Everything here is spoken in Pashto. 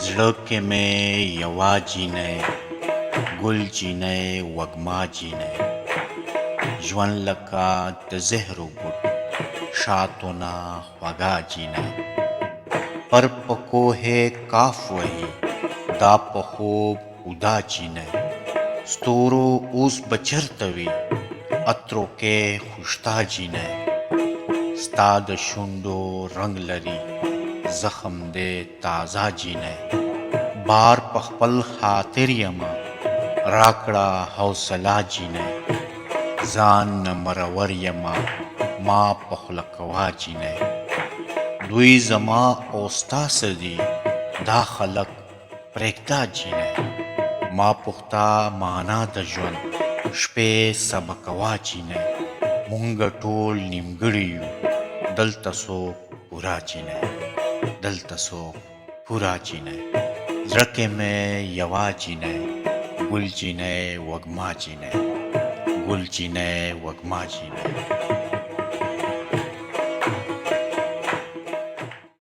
زړه کې مې یوه جینۍ ګل جینۍ وږمه جینۍ ژوند لکه د زهرو بوټ شاتو نه خوږه جینۍ پر په کوهې کاف وهي دا په خوب اوده جینۍ ستورو اوس به چېرته وي عطرو کې خوشتا جینۍ ستا د شونډو رنګ لري زخم دې تازه جینۍ بار په خپل خاطر یمه راکړه حوصله جینۍ ځان نه مرور یمه ما په خوله کوه جینۍ دوی زما او ستا څه دي دا خلک پرېږده جینۍ ما پخته معنا د ژوند شپې سبا کوه جینۍ مونږ ټول نیمګړي یو دلته څوک پوره جینۍ دلته څوک پوره جینۍ زړه کې مې یوه جینۍ ګل جینۍ وږمه جینۍ ګل جینۍ وږمه جینۍ